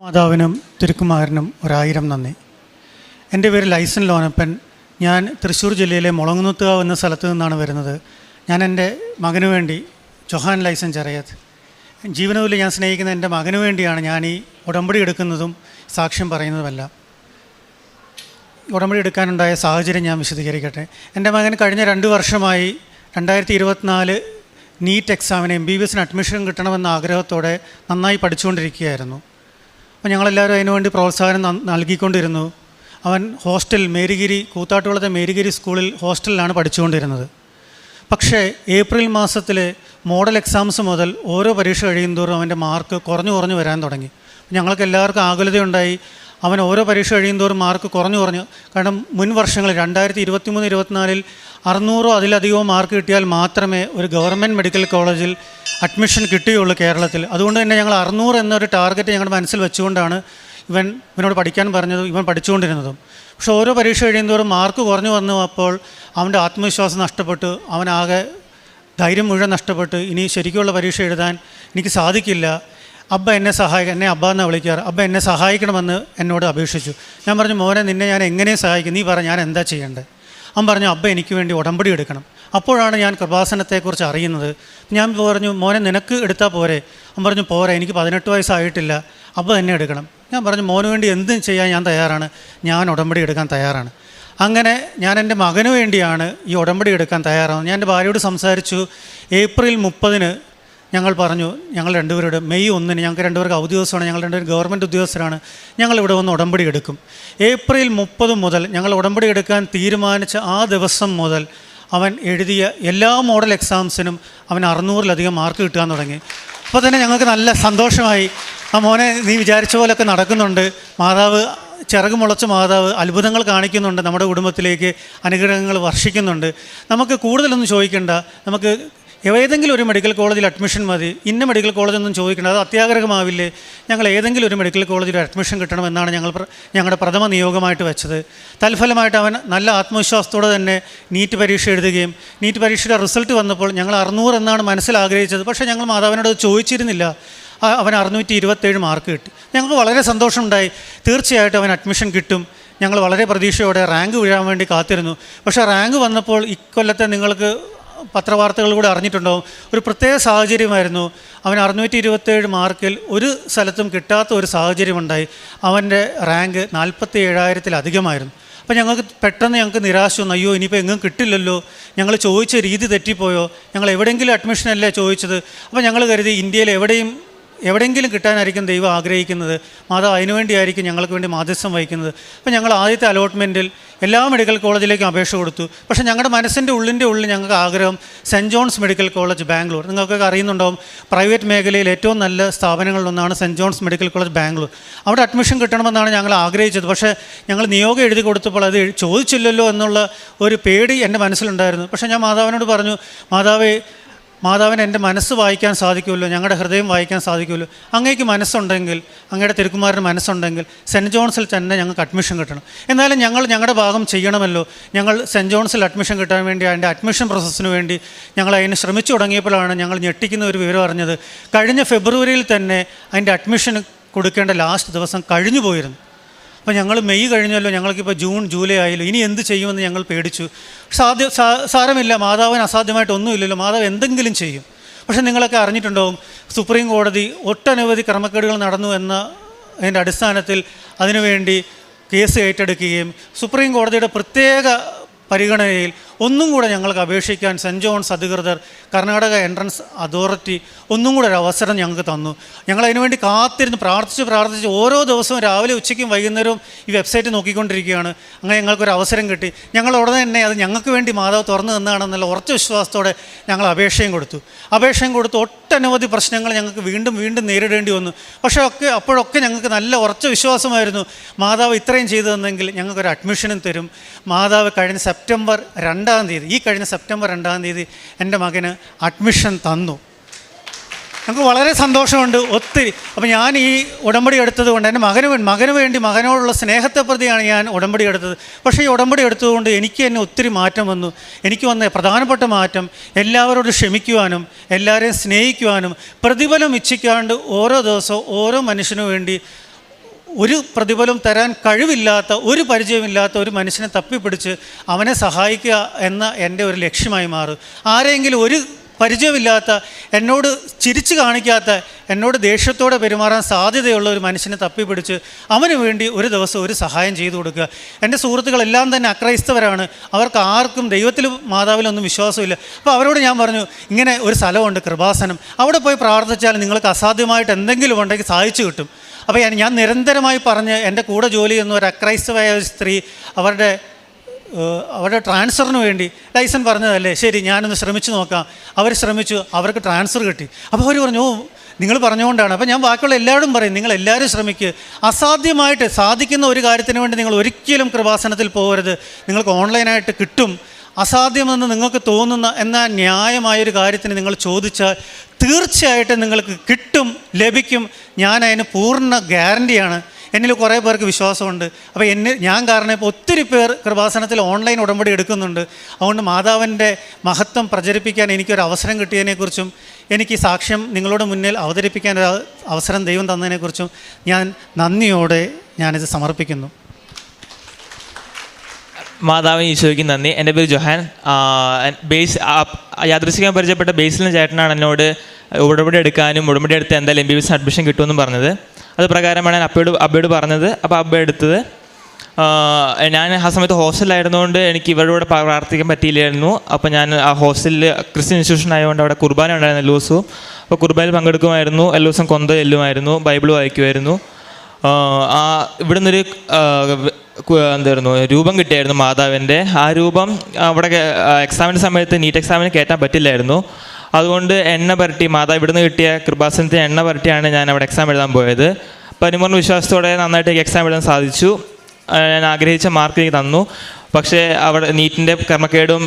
മാതാവിനും തിരുക്കുമാരനും ഒരായിരം നന്ദി. എൻ്റെ പേര് ലൈസൻ ലോനപ്പൻ. ഞാൻ തൃശ്ശൂർ ജില്ലയിലെ മുളങ്ങുന്നത്തുകാവ് എന്ന സ്ഥലത്ത് നിന്നാണ് വരുന്നത്. ഞാൻ എൻ്റെ മകനു വേണ്ടി, ജൊഹാൻ ലൈസൻ ചെറിയത്, ജീവനത്തിൽ ഞാൻ സ്നേഹിക്കുന്ന എൻ്റെ മകനു വേണ്ടിയാണ് ഞാൻ ഈ ഉടമ്പടി എടുക്കുന്നതും സാക്ഷ്യം പറയുന്നതുമെല്ലാം. ഉടമ്പടി എടുക്കാനുണ്ടായ സാഹചര്യം ഞാൻ വിശദീകരിക്കട്ടെ. എൻ്റെ മകൻ കഴിഞ്ഞ 2 വർഷമായി 2024 നീറ്റ് എക്സാമിന് MBBS അഡ്മിഷൻ കിട്ടണമെന്ന ആഗ്രഹത്തോടെ നന്നായി പഠിച്ചുകൊണ്ടിരിക്കുകയായിരുന്നു. അപ്പോൾ ഞങ്ങളെല്ലാവരും അതിനുവേണ്ടി പ്രോത്സാഹനം നൽകിക്കൊണ്ടിരുന്നു. അവൻ മേരിഗിരി, കൂത്താട്ടുകുളത്തെ മേരിഗിരി സ്കൂളിൽ ഹോസ്റ്റലിലാണ് പഠിച്ചുകൊണ്ടിരുന്നത്. പക്ഷേ ഏപ്രിൽ മാസത്തിലെ മോഡൽ എക്സാംസ് മുതൽ ഓരോ പരീക്ഷ കഴിയുന്തോറും അവൻ്റെ മാർക്ക് കുറഞ്ഞു വരാൻ തുടങ്ങി. ഞങ്ങൾക്ക് എല്ലാവർക്കും ആകുലതയുണ്ടായി. അവൻ ഓരോ പരീക്ഷ കഴിയുന്തോറും മാർക്ക് കുറഞ്ഞു. കാരണം മുൻ വർഷങ്ങളിൽ 2023-24 600 അതിലധികമോ മാർക്ക് കിട്ടിയാൽ മാത്രമേ ഒരു ഗവൺമെൻറ് മെഡിക്കൽ കോളേജിൽ അഡ്മിഷൻ കിട്ടുകയുള്ളൂ കേരളത്തിൽ. അതുകൊണ്ട് തന്നെ ഞങ്ങൾ 600 എന്നൊരു ടാർഗറ്റ് ഞങ്ങളുടെ മനസ്സിൽ വെച്ചുകൊണ്ടാണ് ഇവനോട് പഠിക്കാൻ പറഞ്ഞതും ഇവൻ പഠിച്ചുകൊണ്ടിരുന്നതും. പക്ഷെ ഓരോ പരീക്ഷ കഴിയുന്തോറും മാർക്ക് കുറഞ്ഞു വന്നപ്പോൾ അവൻ്റെ ആത്മവിശ്വാസം നഷ്ടപ്പെട്ടു. അവനാകെ ധൈര്യം മുഴുവൻ നഷ്ടപ്പെട്ട് ഇനി ശരിക്കുള്ള പരീക്ഷ എഴുതാൻ എനിക്ക് സാധിക്കില്ല, അബ്ബ എന്നെ എന്നെ അബ്ബ എന്നാണ് വിളിക്കാറ്, അബ്ബ എന്നെ സഹായിക്കണമെന്ന് എന്നോട് അപേക്ഷിച്ചു. ഞാൻ പറഞ്ഞു, മോനെ നിന്നെ ഞാൻ എങ്ങനെ സഹായിക്കും, നീ പറ ഞാൻ എന്താ ചെയ്യേണ്ടത്? അവൻ പറഞ്ഞു, അബ്ബ എനിക്ക് വേണ്ടി ഉടമ്പടി എടുക്കണം. അപ്പോഴാണ് ഞാൻ കൃപാസനത്തെക്കുറിച്ച് അറിയുന്നത്. ഞാൻ പറഞ്ഞു, മോനെ നിനക്ക് എടുത്താൽ പോരെ? അവൻ പറഞ്ഞു, പോരെ, എനിക്ക് 18 വയസ്സായിട്ടില്ല, അബ്ബ തന്നെ എടുക്കണം. ഞാൻ പറഞ്ഞു, മോന് വേണ്ടി എന്തും ചെയ്യാൻ ഞാൻ തയ്യാറാണ്, ഞാൻ ഉടമ്പടി എടുക്കാൻ തയ്യാറാണ്. അങ്ങനെ ഞാൻ എൻ്റെ മകന് വേണ്ടിയാണ് ഈ ഉടമ്പടി എടുക്കാൻ തയ്യാറാവുന്നത്. ഞാൻ എൻ്റെ ഭാര്യയോട് സംസാരിച്ചു. ഏപ്രിൽ 30 ഞങ്ങൾ പറഞ്ഞു, ഞങ്ങൾ രണ്ടുപേരുടെ മെയ് 1 ഞങ്ങൾക്ക് രണ്ടുപേർക്ക് അവധി ദിവസമാണ്, ഞങ്ങൾ രണ്ടുപേരും ഗവൺമെൻറ് ഉദ്യോഗസ്ഥരാണ്, ഞങ്ങളിവിടെ വന്ന് ഉടമ്പടി എടുക്കും. ഏപ്രിൽ 30 മുതൽ ഞങ്ങൾ ഉടമ്പടി എടുക്കാൻ തീരുമാനിച്ച ആ ദിവസം മുതൽ അവൻ എഴുതിയ എല്ലാ മോഡൽ എക്സാംസിനും അവൻ 600-ലധികം മാർക്ക് കിട്ടാൻ തുടങ്ങി. അപ്പോൾ തന്നെ ഞങ്ങൾക്ക് നല്ല സന്തോഷമായി. ആ മോനെ, നീ വിചാരിച്ച പോലെയൊക്കെ നടക്കുന്നുണ്ട്, മാതാവ് ചിറക് മുളച്ച മാതാവ് അത്ഭുതങ്ങൾ കാണിക്കുന്നുണ്ട്, നമ്മുടെ കുടുംബത്തിലേക്ക് അനുഗ്രഹങ്ങൾ വർഷിക്കുന്നുണ്ട്. നമുക്ക് കൂടുതലൊന്നും ചോദിക്കേണ്ട, നമുക്ക് ഏതെങ്കിലും ഒരു മെഡിക്കൽ കോളേജിൽ അഡ്മിഷൻ മതി, ഇന്ന മെഡിക്കൽ കോളേജൊന്നും ചോദിക്കേണ്ട, അത് അത്യാഗ്രഹമാവില്ലേ? ഞങ്ങൾ ഏതെങ്കിലും ഒരു മെഡിക്കൽ കോളേജിൽ അഡ്മിഷൻ കിട്ടണമെന്നാണ് ഞങ്ങളുടെ പ്രഥമ നിയോഗമായിട്ട് വെച്ചത്. തൽഫലമായിട്ട് അവൻ നല്ല ആത്മവിശ്വാസത്തോടെ തന്നെ നീറ്റ് പരീക്ഷ എഴുതുകയും നീറ്റ് പരീക്ഷയുടെ റിസൾട്ട് വന്നപ്പോൾ ഞങ്ങൾ 600 എന്നാണ് മനസ്സിലാഗ്രഹിച്ചത്. പക്ഷേ ഞങ്ങൾ മാതാവിനോട് ചോദിച്ചിരുന്നില്ല. അവൻ 627 മാർക്ക് കിട്ടി. ഞങ്ങൾക്ക് വളരെ സന്തോഷമുണ്ടായി. തീർച്ചയായിട്ടും അവൻ അഡ്മിഷൻ കിട്ടും. ഞങ്ങൾ വളരെ പ്രതീക്ഷയോടെ റാങ്ക് വീഴാൻ വേണ്ടി കാത്തിരുന്നു. പക്ഷേ റാങ്ക് വന്നപ്പോൾ ഇക്കൊല്ലത്തെ നിങ്ങൾക്ക് പത്രവാർത്തകൾ കൂടെ അറിഞ്ഞിട്ടുണ്ടാവും, ഒരു പ്രത്യേക സാഹചര്യമായിരുന്നു. അവൻ 627 മാർക്കിൽ ഒരു സ്ഥലത്തും കിട്ടാത്ത ഒരു സാഹചര്യമുണ്ടായി. അവൻ്റെ റാങ്ക് 47,000-ലധികമായിരുന്നു. അപ്പോൾ ഞങ്ങൾക്ക് നിരാശ വന്നു. അയ്യോ, ഇനിയിപ്പോൾ എങ്ങും കിട്ടില്ലല്ലോ, ഞങ്ങൾ ചോദിച്ച രീതി തെറ്റിപ്പോയോ, ഞങ്ങൾ എവിടെയെങ്കിലും അഡ്മിഷനല്ലേ ചോദിച്ചത്. അപ്പോൾ ഞങ്ങൾ കരുതി ഇന്ത്യയിൽ എവിടെയെങ്കിലും കിട്ടാനായിരിക്കും ദൈവം ആഗ്രഹിക്കുന്നത്, മാതാവ് അതിനുവേണ്ടിയായിരിക്കും ഞങ്ങൾക്ക് വേണ്ടി മാധ്യസ്ഥം വഹിക്കുന്നത്. അപ്പോൾ ഞങ്ങൾ ആദ്യത്തെ അലോട്ട്മെൻറ്റിൽ എല്ലാ മെഡിക്കൽ കോളേജിലേക്കും അപേക്ഷ കൊടുത്തു. പക്ഷേ ഞങ്ങളുടെ മനസ്സിൻ്റെ ഉള്ളിൽ ഞങ്ങൾക്ക് ആഗ്രഹം saint John's medical college Bangalore, നിങ്ങൾക്കൊക്കെ അറിയുന്നുണ്ടാവും, പ്രൈവറ്റ് മേഖലയിൽ ഏറ്റവും നല്ല സ്ഥാപനങ്ങളിലൊന്നാണ് saint John's medical college Bangalore. അവിടെ അഡ്മിഷൻ കിട്ടണമെന്നാണ് ഞങ്ങൾ ആഗ്രഹിച്ചത്. പക്ഷേ ഞങ്ങൾ നിയോഗം എഴുതി കൊടുത്തപ്പോൾ അത് ചോദിച്ചില്ലല്ലോ എന്നുള്ള ഒരു പേടി എൻ്റെ മനസ്സിലുണ്ടായിരുന്നു. പക്ഷേ ഞാൻ മാതാവിനോട് പറഞ്ഞു, മാതാവിന് എൻ്റെ മനസ്സ് വായിക്കാൻ സാധിക്കുമല്ലോ, ഞങ്ങളുടെ ഹൃദയം വായിക്കാൻ സാധിക്കുമല്ലോ, അങ്ങേക്ക് മനസ്സുണ്ടെങ്കിൽ, അങ്ങയുടെ തിരുക്കുമാരന് മനസ്സുണ്ടെങ്കിൽ സെൻറ്റ് ജോൺസിൽ തന്നെ ഞങ്ങൾക്ക് അഡ്മിഷൻ കിട്ടണം. എന്നാലും ഞങ്ങളുടെ ഭാഗം ചെയ്യണമല്ലോ. ഞങ്ങൾ സെൻറ്റ് ജോൺസിൽ അഡ്മിഷൻ കിട്ടാൻ വേണ്ടി അതിൻ്റെ അഡ്മിഷൻ പ്രോസസ്സിന് വേണ്ടി ഞങ്ങൾ അതിന് ശ്രമിച്ചു തുടങ്ങിയപ്പോഴാണ് ഞങ്ങൾ ഞെട്ടിക്കുന്ന ഒരു വിവരം അറിഞ്ഞത്. കഴിഞ്ഞ ഫെബ്രുവരിയിൽ തന്നെ അതിൻ്റെ അഡ്മിഷൻ കൊടുക്കേണ്ട ലാസ്റ്റ് ദിവസം കഴിഞ്ഞു പോയിരുന്നു. അപ്പോൾ ഞങ്ങൾ മെയ് കഴിഞ്ഞല്ലോ, ഞങ്ങൾക്കിപ്പോൾ ജൂൺ ജൂലൈ ആയല്ലോ, ഇനി എന്ത് ചെയ്യുമെന്ന് ഞങ്ങൾ പേടിച്ചു. സാരമില്ല, മാതാവിന് അസാധ്യമായിട്ടൊന്നുമില്ലല്ലോ, മാതാവ് എന്തെങ്കിലും ചെയ്യും. പക്ഷേ നിങ്ങളൊക്കെ അറിഞ്ഞിട്ടുണ്ടാവും, സുപ്രീം കോടതി ഒട്ടനവധി ക്രമക്കേടുകൾ നടന്നു അതിൻ്റെ അടിസ്ഥാനത്തിൽ അതിനുവേണ്ടി കേസ് ഏറ്റെടുക്കുകയും സുപ്രീം കോടതിയുടെ പ്രത്യേക പരിഗണനയിൽ ഒന്നും കൂടെ ഞങ്ങൾക്ക് അപേക്ഷിക്കാൻ സെൻറ്റ് ജോൺസ് അധികൃതർ, കർണാടക എൻട്രൻസ് അതോറിറ്റി ഒന്നും കൂടെ ഒരു അവസരം ഞങ്ങൾക്ക് തന്നു. ഞങ്ങൾ അതിനുവേണ്ടി കാത്തിരുന്ന് പ്രാർത്ഥിച്ച് ഓരോ ദിവസവും രാവിലെ ഉച്ചയ്ക്കും വൈകുന്നേരവും ഈ വെബ്സൈറ്റ് നോക്കിക്കൊണ്ടിരിക്കുകയാണ്. അങ്ങനെ ഞങ്ങൾക്കൊരു അവസരം കിട്ടി. ഞങ്ങൾ ഉടനെ തന്നെ അത് ഞങ്ങൾക്ക് വേണ്ടി മാതാവ് തുറന്നു തന്നതാണെന്നുള്ള ഉറച്ച വിശ്വാസത്തോടെ ഞങ്ങൾ അപേക്ഷയും കൊടുത്തു. ഒട്ടനവധി പ്രശ്നങ്ങൾ ഞങ്ങൾക്ക് വീണ്ടും നേരിടേണ്ടി വന്നു. പക്ഷേ അപ്പോഴൊക്കെ ഞങ്ങൾക്ക് നല്ല ഉറച്ച വിശ്വാസമായിരുന്നു, മാതാവ് ഇത്രയും ചെയ്തു തന്നെങ്കിൽ ഞങ്ങൾക്കൊരു അഡ്മിഷനും തരും. മാതാവ് കഴിഞ്ഞ സെപ്റ്റംബർ 2 എൻ്റെ മകന് അഡ്മിഷൻ തന്നു. ഞങ്ങൾക്ക് വളരെ സന്തോഷമുണ്ട്, ഒത്തിരി. അപ്പോൾ ഞാൻ ഈ ഉടമ്പടി എടുത്തത് കൊണ്ട് എൻ്റെ മകന് വേണ്ടി മകനോടുള്ള സ്നേഹത്തെ പ്രതിയാണ് ഞാൻ ഉടമ്പടി എടുത്തത്. പക്ഷേ ഈ ഉടമ്പടി എടുത്തതുകൊണ്ട് എനിക്ക് തന്നെ ഒത്തിരി മാറ്റം വന്നു. എനിക്ക് വന്ന പ്രധാനപ്പെട്ട മാറ്റം എല്ലാവരോടും ക്ഷമിക്കുവാനും എല്ലാവരെയും സ്നേഹിക്കുവാനും പ്രതിഫലം ഇച്ഛിക്കാണ്ട് ഓരോ ദിവസവും ഓരോ മനുഷ്യനു വേണ്ടി ഒരു പ്രതിഫലം തരാൻ കഴിവില്ലാത്ത, ഒരു പരിചയമില്ലാത്ത ഒരു മനുഷ്യനെ തപ്പിപ്പിടിച്ച് അവനെ സഹായിക്കുക എന്ന എൻ്റെ ഒരു ലക്ഷ്യമായി മാറും. ആരെങ്കിലും ഒരു പരിചയമില്ലാത്ത, എന്നോട് ചിരിച്ചു കാണിക്കാത്ത, എന്നോട് ദേഷ്യത്തോടെ പെരുമാറാൻ സാധ്യതയുള്ള ഒരു മനുഷ്യനെ തപ്പിപ്പിടിച്ച് അവന് വേണ്ടി ഒരു ദിവസം ഒരു സഹായം ചെയ്തു കൊടുക്കുക. എൻ്റെ സുഹൃത്തുക്കളെല്ലാം തന്നെ അക്രൈസ്തവരാണ്. അവർക്ക് ആർക്കും ദൈവത്തിലും മാതാവിലൊന്നും വിശ്വാസമില്ല. അപ്പോൾ അവരോട് ഞാൻ പറഞ്ഞു, ഇങ്ങനെ ഒരു സ്ഥലമുണ്ട് കൃപാസനം, അവിടെ പോയി പ്രാർത്ഥിച്ചാൽ നിങ്ങൾക്ക് അസാധ്യമായിട്ട് എന്തെങ്കിലും ഉണ്ടെങ്കിൽ സാധിച്ചു കിട്ടും. അപ്പോൾ ഞാൻ നിരന്തരമായി പറഞ്ഞ് എൻ്റെ കൂടെ ജോലി ചെയ്യുന്ന ഒരു അക്രൈസ്തവയായ ഒരു സ്ത്രീ അവരുടെ ട്രാൻസ്ഫറിന് വേണ്ടി ലൈസൻ പറഞ്ഞതല്ലേ, ശരി ഞാനൊന്ന് ശ്രമിച്ചു നോക്കാം. അവർ ശ്രമിച്ചു, അവർക്ക് ട്രാൻസ്ഫർ കിട്ടി. അപ്പോൾ അവർ പറഞ്ഞു, ഓ നിങ്ങൾ പറഞ്ഞുകൊണ്ടാണ്. അപ്പോൾ ഞാൻ ബാക്കിയുള്ള എല്ലാവരും പറയും, നിങ്ങൾ എല്ലാവരും ശ്രമിക്കുക. അസാധ്യമായിട്ട് സാധിക്കുന്ന ഒരു കാര്യത്തിന് വേണ്ടി നിങ്ങൾ ഒരിക്കലും കൃപാസനത്തിൽ പോകരുത്. നിങ്ങൾക്ക് ഓൺലൈനായിട്ട് കിട്ടും. അസാധ്യമെന്ന് നിങ്ങൾക്ക് തോന്നുന്ന എന്നാൽ ന്യായമായൊരു കാര്യത്തിന് നിങ്ങൾ ചോദിച്ചാൽ തീർച്ചയായിട്ടും നിങ്ങൾക്ക് കിട്ടും, ലഭിക്കും. ഞാൻ അതിന് പൂർണ്ണ ഗ്യാരണ്ടിയാണ്. എന്നിൽ കുറേ പേർക്ക് വിശ്വാസമുണ്ട്. അപ്പോൾ ഞാൻ കാരണം ഇപ്പോൾ ഒത്തിരി പേർ കൃപാസനത്തിൽ ഓൺലൈൻ ഉടമ്പടി എടുക്കുന്നുണ്ട്. അതുകൊണ്ട് മാതാവിൻ്റെ മഹത്വം പ്രചരിപ്പിക്കാൻ എനിക്കൊരു അവസരം കിട്ടിയതിനെക്കുറിച്ചും എനിക്ക് സാക്ഷ്യം നിങ്ങളുടെ മുന്നിൽ അവതരിപ്പിക്കാൻ ഒരു അവസരം ദൈവം തന്നതിനെക്കുറിച്ചും ഞാൻ നന്ദിയോടെ ഞാനിത് സമർപ്പിക്കുന്നു. മാതാവിന് ഈശോയ്ക്ക് നന്ദി. എൻ്റെ പേര് ജൊഹാൻ. യാദൃശ്ചികം പരിചയപ്പെട്ട ബേസിലിന് ചേട്ടനാണ് എന്നോട് ഉടമ്പടി എടുക്കാനും ഉടമ്പടി എടുത്ത് എന്തായാലും MBBS അഡ്മിഷൻ കിട്ടുമെന്നും പറഞ്ഞത്. അത് പ്രകാരമാണ് ഞാൻ അബ്ബയോട് പറഞ്ഞത്. അപ്പോൾ അബ്ബ എടുത്തത്. ഞാൻ ആ സമയത്ത് ഹോസ്റ്റലിലായിരുന്നുകൊണ്ട് എനിക്ക് ഇവരുടെ കൂടെ പ്രാർത്ഥിക്കാൻ പറ്റിയില്ലായിരുന്നു. അപ്പോൾ ഞാൻ ആ ഹോസ്റ്റലിൽ ക്രിസ്ത്യൻ ഇൻസ്റ്റിറ്റ്യൂഷൻ ആയതുകൊണ്ട് അവിടെ കുർബാന ഉണ്ടായിരുന്നു എല്ലാ ദിവസവും. അപ്പോൾ കുർബാനയിൽ പങ്കെടുക്കുമായിരുന്നു. എല്ലാ ദിവസം കൊന്ത ചെല്ലുമായിരുന്നു, ബൈബിൾ വായിക്കുമായിരുന്നു. ഇവിടെ നിന്നൊരു എന്തായിരുന്നു രൂപം കിട്ടിയായിരുന്നു മാതാവിൻ്റെ. ആ രൂപം അവിടെ എക്സാമിൻ്റെ സമയത്ത് നീറ്റ് എക്സാമിന് കയറ്റാൻ പറ്റില്ലായിരുന്നു. അതുകൊണ്ട് എണ്ണ പുരട്ടി മാതാവ് ഇവിടുന്ന് കിട്ടിയ കൃപാസനത്തിന് എണ്ണ പുരട്ടിയാണ് ഞാൻ അവിടെ എക്സാം എഴുതാൻ പോയത്. പരിപൂർണ്ണ വിശ്വാസത്തോടെ നന്നായിട്ട് എക്സാം എഴുതാൻ സാധിച്ചു. ഞാൻ ആഗ്രഹിച്ച മാർക്ക് എനിക്ക് തന്നു. പക്ഷേ അവിടെ നീറ്റിൻ്റെ ക്രമക്കേടും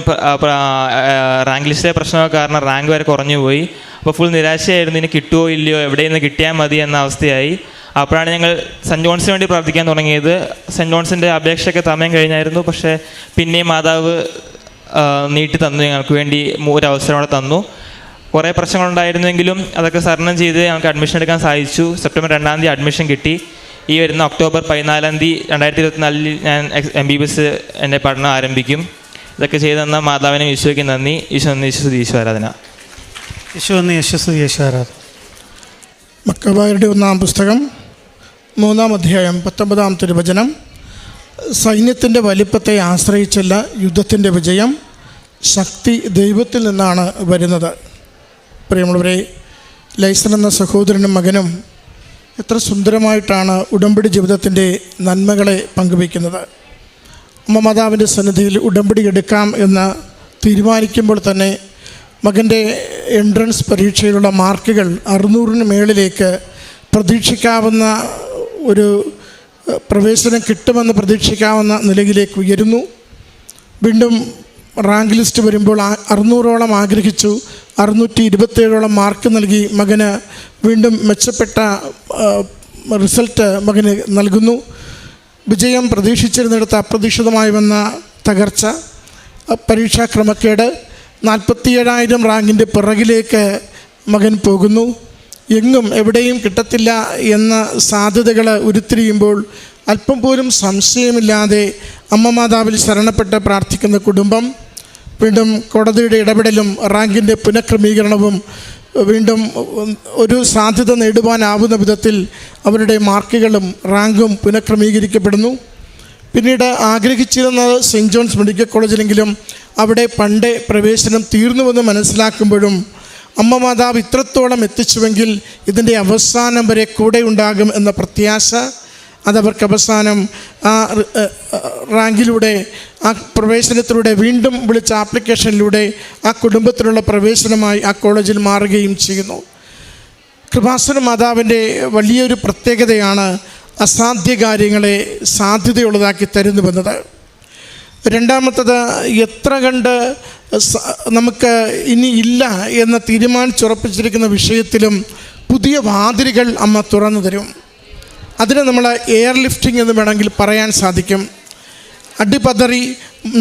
റാങ്ക് ലിസ്റ്റിലെ പ്രശ്നമൊക്കെ കാരണം റാങ്ക് വരെ കുറഞ്ഞു പോയി. അപ്പോൾ ഫുൾ നിരാശയായിരുന്നു. ഇനി കിട്ടുമോ ഇല്ലയോ, എവിടെയിൽ നിന്ന് കിട്ടിയാൽ മതി എന്ന അവസ്ഥയായി. അപ്പോഴാണ് ഞങ്ങൾ സെൻറ്റ് ജോൺസിന് വേണ്ടി പ്രാർത്ഥിക്കാൻ തുടങ്ങിയത്. സെൻറ്റ് ജോൺസിൻ്റെ അപേക്ഷയൊക്കെ സമയം കഴിഞ്ഞായിരുന്നു. പക്ഷേ പിന്നെയും മാതാവ് നീട്ടി തന്നു, ഞങ്ങൾക്ക് വേണ്ടി ഒരു അവസരം അവിടെ തന്നു. കുറേ പ്രശ്നങ്ങളുണ്ടായിരുന്നെങ്കിലും അതൊക്കെ തരണം ചെയ്ത് ഞങ്ങൾക്ക് അഡ്മിഷൻ എടുക്കാൻ സാധിച്ചു. സെപ്റ്റംബർ 2 അഡ്മിഷൻ കിട്ടി. ഈ വരുന്ന ഒക്ടോബർ 14 2024 ഞാൻ MBBS എൻ്റെ പഠനം ആരംഭിക്കും. ഇതൊക്കെ ചെയ്തു തന്ന മാതാവിനെ ഈശോയ്ക്ക് നന്ദി. ഈശോ ആരാധന. മക്കബായരുടെ 1-ാം പുസ്തകം 3-ാം അധ്യായം 19-ാം തിരുവചനം. സൈന്യത്തിൻ്റെ വലിപ്പത്തെ ആശ്രയിച്ചല്ല യുദ്ധത്തിൻ്റെ വിജയം, ശക്തി ദൈവത്തിൽ നിന്നാണ് വരുന്നത്. പ്രിയമുള്ളവരെ, ലൈസൻ എന്ന സഹോദരനും മകനും എത്ര സുന്ദരമായിട്ടാണ് ഉടമ്പടി ജീവിതത്തിൻ്റെ നന്മകളെ പങ്കുവയ്ക്കുന്നത്. അമ്മ മാതാവിൻ്റെ സന്നിധിയിൽ ഉടമ്പടി എടുക്കാം എന്ന് തീരുമാനിക്കുമ്പോൾ തന്നെ മകൻ്റെ എൻട്രൻസ് പരീക്ഷയിലുള്ള മാർക്കുകൾ 600-ന് മേളിലേക്ക് പ്രതീക്ഷിക്കാവുന്ന ഒരു പ്രവേശനം കിട്ടുമെന്ന് പ്രതീക്ഷിക്കാവുന്ന നിലയിലേക്ക് ഉയരുന്നു. വീണ്ടും റാങ്ക് ലിസ്റ്റ് വരുമ്പോൾ 600ഓളം ആഗ്രഹിച്ചു. 627ഓളം മാർക്ക് നൽകി മകന് വീണ്ടും മെച്ചപ്പെട്ട റിസൾട്ട് മകന് നൽകുന്നു. വിജയം പ്രതീക്ഷിച്ചിരുന്നിടത്ത് അപ്രതീക്ഷിതമായി വന്ന തകർച്ച, പരീക്ഷാ ക്രമക്കേട്, 47,000 റാങ്കിൻ്റെ പിറകിലേക്ക് മകൻ പോകുന്നു. എങ്ങും എവിടെയും കിട്ടത്തില്ല എന്ന സാധ്യതകൾ ഉരുത്തിരിയുമ്പോൾ അല്പം പോലും സംശയമില്ലാതെ അമ്മ മാതാവിൽ ശരണപ്പെട്ട് പ്രാർത്ഥിക്കുന്ന കുടുംബം, വീണ്ടും കോടതിയുടെ ഇടപെടലും റാങ്കിൻ്റെ പുനഃക്രമീകരണവും വീണ്ടും ഒരു സാധ്യത നേടുവാനാവുന്ന വിധത്തിൽ അവരുടെ മാർക്കുകളും റാങ്കും പുനഃക്രമീകരിക്കപ്പെടുന്നു. പിന്നീട് ആഗ്രഹിച്ചിരുന്നത് സെൻറ്റ് ജോൺസ് മെഡിക്കൽ കോളേജിലെങ്കിലും അവിടെ പണ്ടേ പ്രവേശനം തീർന്നുവെന്ന് മനസ്സിലാക്കുമ്പോഴും അമ്മ മാതാവ് ഇത്രത്തോളം എത്തിച്ചുവെങ്കിൽ ഇതിൻ്റെ അവസാനം വരെ കൂടെ ഉണ്ടാകും എന്ന പ്രത്യാശ അതവർക്ക് അവസാനം ആ റാങ്കിലൂടെ, ആ പ്രവേശനത്തിലൂടെ, വീണ്ടും വിളിച്ച ആപ്ലിക്കേഷനിലൂടെ ആ കുടുംബത്തിലുള്ള പ്രവേശനമായി ആ കോളേജിൽ മാറുകയും ചെയ്യുന്നു. കൃപാസന മാതാവിൻ്റെ വലിയൊരു പ്രത്യേകതയാണ് അസാധ്യ കാര്യങ്ങളെ സാധ്യതയുള്ളതാക്കി തരുന്നുവെന്നത്. രണ്ടാമത്തത്, എത്ര കണ്ട് നമുക്ക് ഇനി ഇല്ല എന്ന് തീരുമാനിച്ചുറപ്പിച്ചിരിക്കുന്ന വിഷയത്തിലും പുതിയ വാതിലുകൾ അമ്മ തുറന്നു തരും. അതിന് നമ്മൾ എയർ ലിഫ്റ്റിംഗ് എന്ന് വേണമെങ്കിൽ പറയാൻ സാധിക്കും. അടിപതറി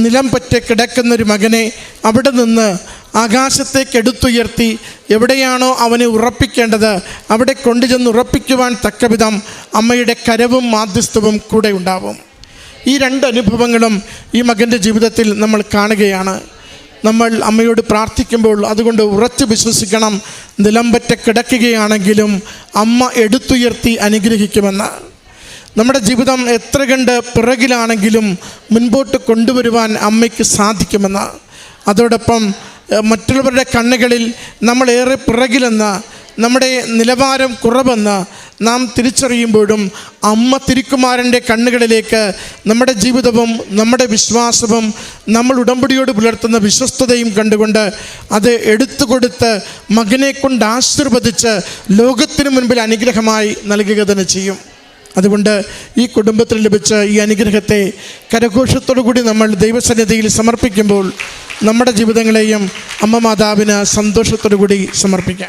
നിലം പറ്റി കിടക്കുന്നൊരു മകനെ അവിടെ നിന്ന് ആകാശത്തേക്ക് എടുത്തുയർത്തി എവിടെയാണോ അവനെ ഉറപ്പിക്കേണ്ടത് അവിടെ കൊണ്ടുചെന്ന് ഉറപ്പിക്കുവാൻ തക്കവിധം അമ്മയുടെ കരവും മാധ്യസ്ഥവും കൂടെ ഉണ്ടാവും. ഈ രണ്ട് അനുഭവങ്ങളും ഈ മകൻ്റെ ജീവിതത്തിൽ നമ്മൾ കാണുകയാണ്. നമ്മൾ അമ്മയോട് പ്രാർത്ഥിക്കുമ്പോൾ അതുകൊണ്ട് ഉറച്ചു വിശ്വസിക്കണം, നിലംപറ്റ കിടക്കുകയാണെങ്കിലും അമ്മ എടുത്തുയർത്തി അനുഗ്രഹിക്കുമെന്ന്. നമ്മുടെ ജീവിതം എത്ര കണ്ട് പിറകിലാണെങ്കിലും മുൻപോട്ട് കൊണ്ടുവരുവാൻ അമ്മയ്ക്ക് സാധിക്കുമെന്ന്. അതോടൊപ്പം മറ്റുള്ളവരുടെ കണ്ണുകളിൽ നമ്മളേറെ പിറകിലെന്ന്, നമ്മുടെ നിലവാരം കുറവെന്ന് നാം തിരിച്ചറിയുമ്പോഴും അമ്മ തിരുക്കുമാരൻ്റെ കണ്ണുകളിലേക്ക് നമ്മുടെ ജീവിതവും നമ്മുടെ വിശ്വാസവും നമ്മൾ ഉടമ്പടിയോട് പുലർത്തുന്ന വിശ്വസ്തതയും കണ്ടുകൊണ്ട് അത് എടുത്തുകൊടുത്ത് മകനെ കൊണ്ട് ആശീർവദിച്ച് ലോകത്തിനു മുൻപിൽ അനുഗ്രഹമായി നൽകുക തന്നെ ചെയ്യും. അതുകൊണ്ട് ഈ കുടുംബത്തിൽ ലഭിച്ച ഈ അനുഗ്രഹത്തെ കരഘോഷത്തോടു കൂടി നമ്മൾ ദൈവസന്നിധിയിൽ സമർപ്പിക്കുമ്പോൾ നമ്മുടെ ജീവിതങ്ങളെയും അമ്മ മാതാവിന് സന്തോഷത്തോടു കൂടി സമർപ്പിക്കാം.